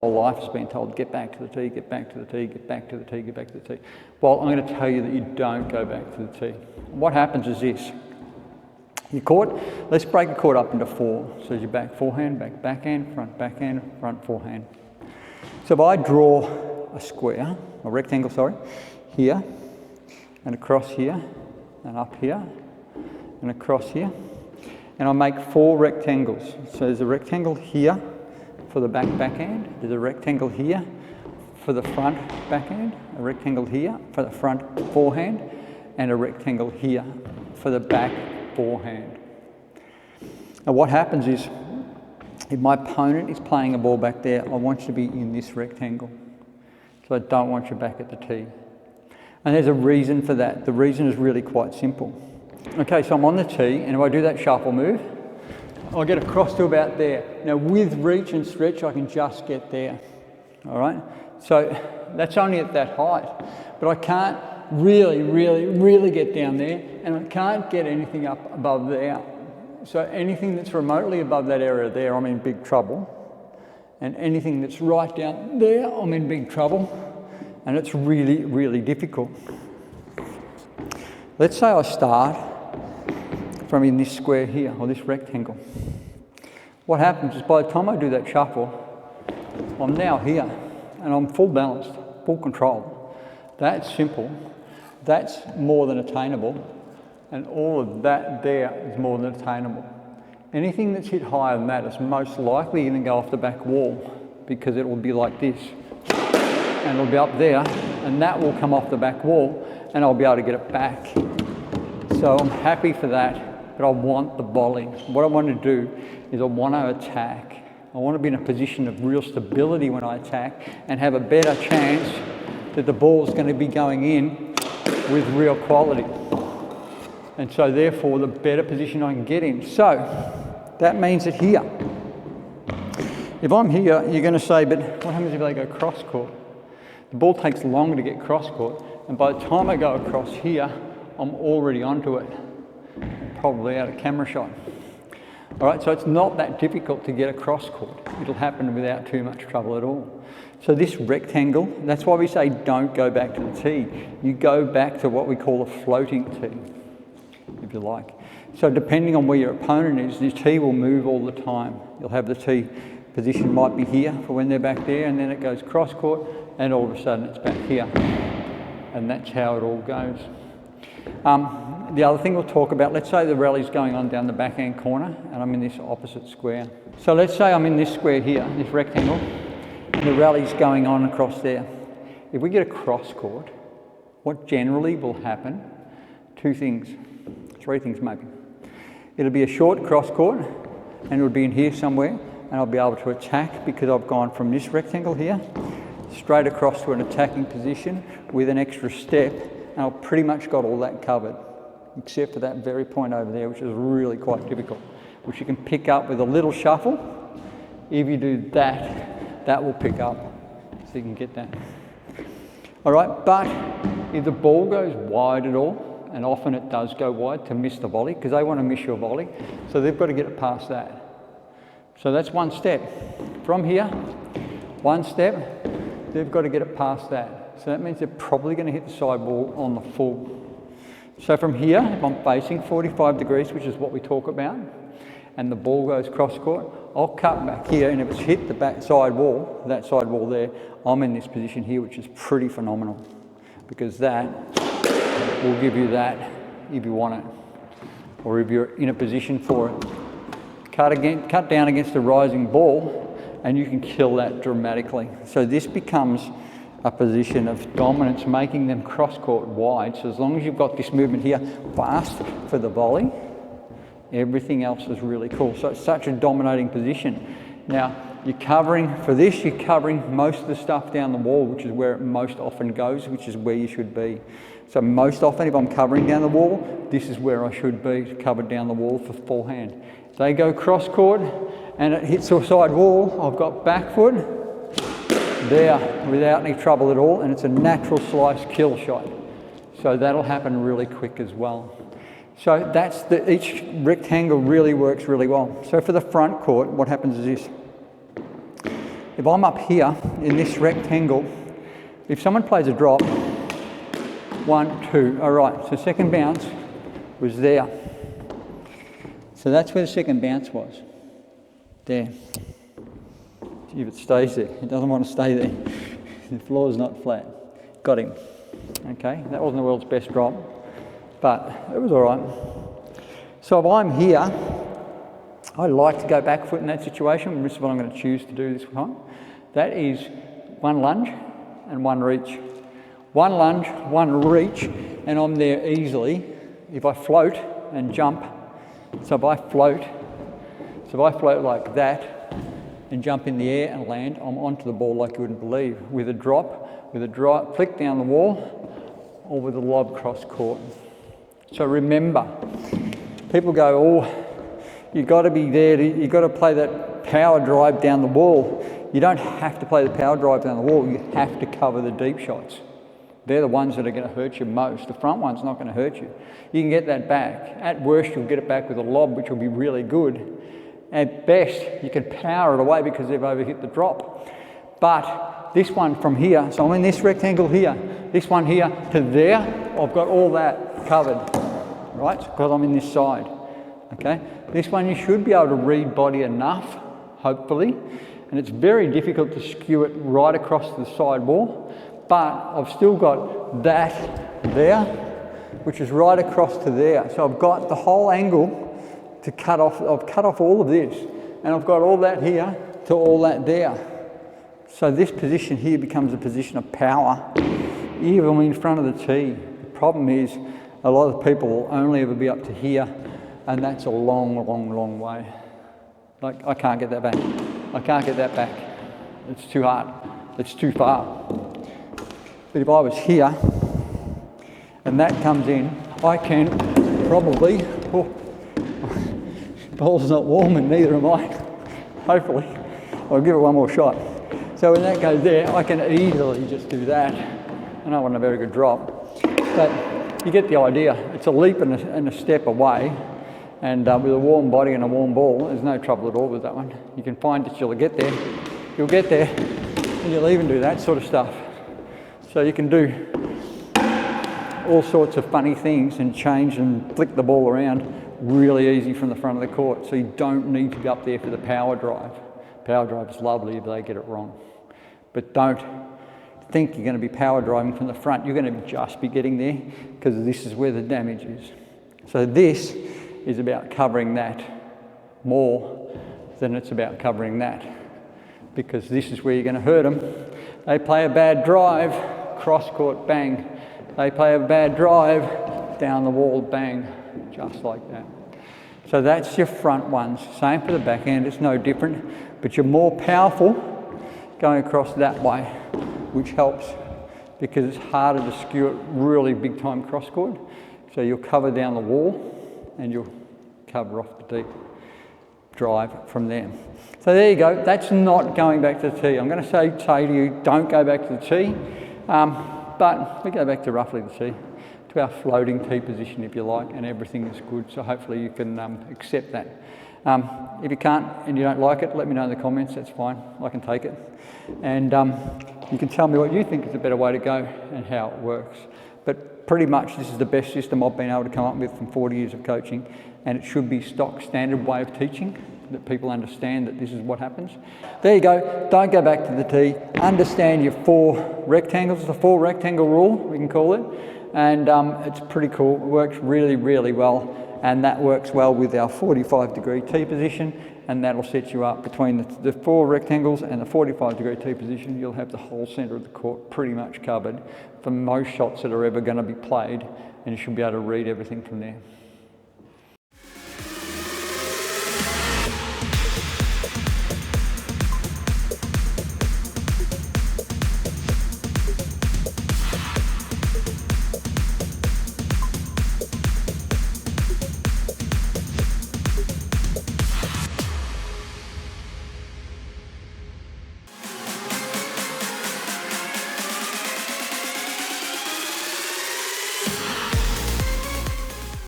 whole life has been told, get back to the tee, get back to the tee, get back to the tee, get back to the tee. Well, I'm going to tell you that you don't go back to the tee. What happens is this. Your court, let's break the court up into four. So your back forehand, back backhand, front forehand. So if I draw a square, a rectangle, sorry, here, and across here, and up here, and across here, and I make four rectangles. So there's a rectangle here for the backhand, there's a rectangle here for the front backhand, a rectangle here for the front forehand, and a rectangle here for the back forehand. Now what happens is, if my opponent is playing a ball back there, I want you to be in this rectangle. So I don't want you back at the tee. And there's a reason for that. The reason is really quite simple. Okay, so I'm on the tee, and if I do that shuffle move, I'll get across to about there. Now with reach and stretch, I can just get there, all right? So that's only at that height, but I can't really get down there, and I can't get anything up above there. So anything that's remotely above that area there, I'm in big trouble. And anything that's right down there, I'm in big trouble. And it's really difficult. Let's say I start from in this square here, or this rectangle. What happens is by the time I do that shuffle, I'm now here, and I'm full balanced, full control. That's simple. That's more than attainable. And all of that there is more than attainable. Anything that's hit higher than that is most likely going to go off the back wall, because it will be like this. And it'll be up there, and that will come off the back wall, and I'll be able to get it back. So I'm happy for that, but I want the volley. What I want to do is I want to attack. I want to be in a position of real stability when I attack, and have a better chance that the ball's going to be going in with real quality. And so therefore, the better position I can get in. So that means that here, if I'm here, you're going to say, but what happens if I go cross court? The ball takes longer to get cross court, and by the time I go across here, I'm already onto it, probably out of camera shot. All right, so it's not that difficult to get a cross court. It'll happen without too much trouble at all. So this rectangle, that's why we say don't go back to the tee. You go back to what we call a floating tee, if you like. So depending on where your opponent is, the tee will move all the time. You'll have the tee position might be here for when they're back there, and then it goes cross court, and all of a sudden it's back here. And that's how it all goes. The other thing we'll talk about, let's say the rally's going on down the backhand corner, and I'm in this opposite square. So let's say I'm in this square here, this rectangle, and the rally's going on across there. If we get a cross court, what generally will happen, three things maybe. It'll be a short cross court, and it'll be in here somewhere, and I'll be able to attack because I've gone from this rectangle here straight across to an attacking position with an extra step, and I've pretty much got all that covered, except for that very point over there, which is really quite difficult, which you can pick up with a little shuffle. If you do that, that will pick up, so you can get that. All right, but if the ball goes wide at all, and often it does go wide to miss the volley, because they want to miss your volley, so they've got to get it past that. So that's one step. From here, one step, they've got to get it past that. So that means they're probably going to hit the sidewall on the full. So from here, if I'm facing 45 degrees, which is what we talk about, and the ball goes cross court, I'll cut back here, and if it's hit the back side wall, that side wall there, I'm in this position here, which is pretty phenomenal, because that will give you that if you want it, or if you're in a position for it. Cut down against the rising ball, and you can kill that dramatically. So this becomes a position of dominance, making them cross-court wide. So as long as you've got this movement here fast for the volley, everything else is really cool. So it's such a dominating position. Now, you're covering, for this, you're covering most of the stuff down the wall, which is where it most often goes, which is where you should be. So most often, if I'm covering down the wall, this is where I should be, covered down the wall for forehand. If they go cross-court and it hits the side wall, I've got back foot there without any trouble at all, and it's a natural slice kill shot. So that'll happen really quick as well. So that's each rectangle really works really well. So for the front court, what happens is this. if I'm up here in this rectangle, if someone plays a drop, 1, 2, all right, so second bounce was there. So that's where the second bounce was, there. If it stays there, it doesn't want to stay there. The floor is not flat. Got him. Okay, that wasn't the world's best drop, but it was all right. So if I'm here, I like to go back foot in that situation. This is what I'm going to choose to do this time. That is 1 lunge and 1 reach. 1 lunge, 1 reach, and I'm there easily. If I float and jump, so if I float like that and jump in the air and land, I'm onto the ball like you wouldn't believe. With a drop, flick down the wall, or with a lob cross court. So remember, people go, oh, you've got to be there, you've got to play that power drive down the wall. You don't have to play the power drive down the wall, you have to cover the deep shots. They're the ones that are going to hurt you most. The front one's not going to hurt you. You can get that back. At worst, you'll get it back with a lob, which will be really good. At best, you can power it away because they've overhit the drop. But this one from here, so I'm in this rectangle here, this one here to there, I've got all that covered, right? Because I'm in this side, okay? This one you should be able to read body enough, hopefully, and it's very difficult to skew it right across the side wall, but I've still got that there, which is right across to there. So I've got the whole angle to cut off. I've cut off all of this, and I've got all that here to all that there. So this position here becomes a position of power, even in front of the tee. The problem is a lot of people will only ever be up to here, and that's a long, long, long way. Like, I can't get that back. I can't get that back. It's too hard. It's too far. But if I was here, and that comes in, I can probably, ball's not warm and neither am I, hopefully. I'll give it one more shot. So when that goes there, I can easily just do that. I don't want a very good drop, but you get the idea. It's a leap and a step away, and with a warm body and a warm ball, there's no trouble at all with that one. You can find that you'll get there, and you'll even do that sort of stuff. So you can do all sorts of funny things and change and flick the ball around really easy from the front of the court. So you don't need to be up there for the power drive. Power drive is lovely if they get it wrong. But don't think you're going to be power driving from the front. You're going to just be getting there because this is where the damage is. So this is about covering that more than it's about covering that, because this is where you're going to hurt them. They play a bad drive, cross court, bang. They play a bad drive, down the wall, bang, just like that. So that's your front ones. Same for the backhand, it's no different, but you're more powerful going across that way, which helps because it's harder to skew it really big time cross court. So you'll cover down the wall and you'll cover off the deep drive from there. So there you go, that's not going back to the tee. I'm going to say to you, don't go back to the tee, but we go back to roughly the tee, to our floating tee position if you like, and everything is good, so hopefully you can accept that. If you can't and you don't like it, let me know in the comments, that's fine, I can take it. And you can tell me what you think is a better way to go and how it works. But pretty much this is the best system I've been able to come up with from 40 years of coaching, and it should be stock standard way of teaching, that people understand that this is what happens. There you go, don't go back to the tee, understand your 4 rectangles, the 4 rectangle rule, we can call it, and it's pretty cool, it works really, really well, and that works well with our 45-degree tee position, and that'll set you up between the 4 rectangles and the 45-degree tee position. You'll have the whole centre of the court pretty much covered for most shots that are ever going to be played, and you should be able to read everything from there.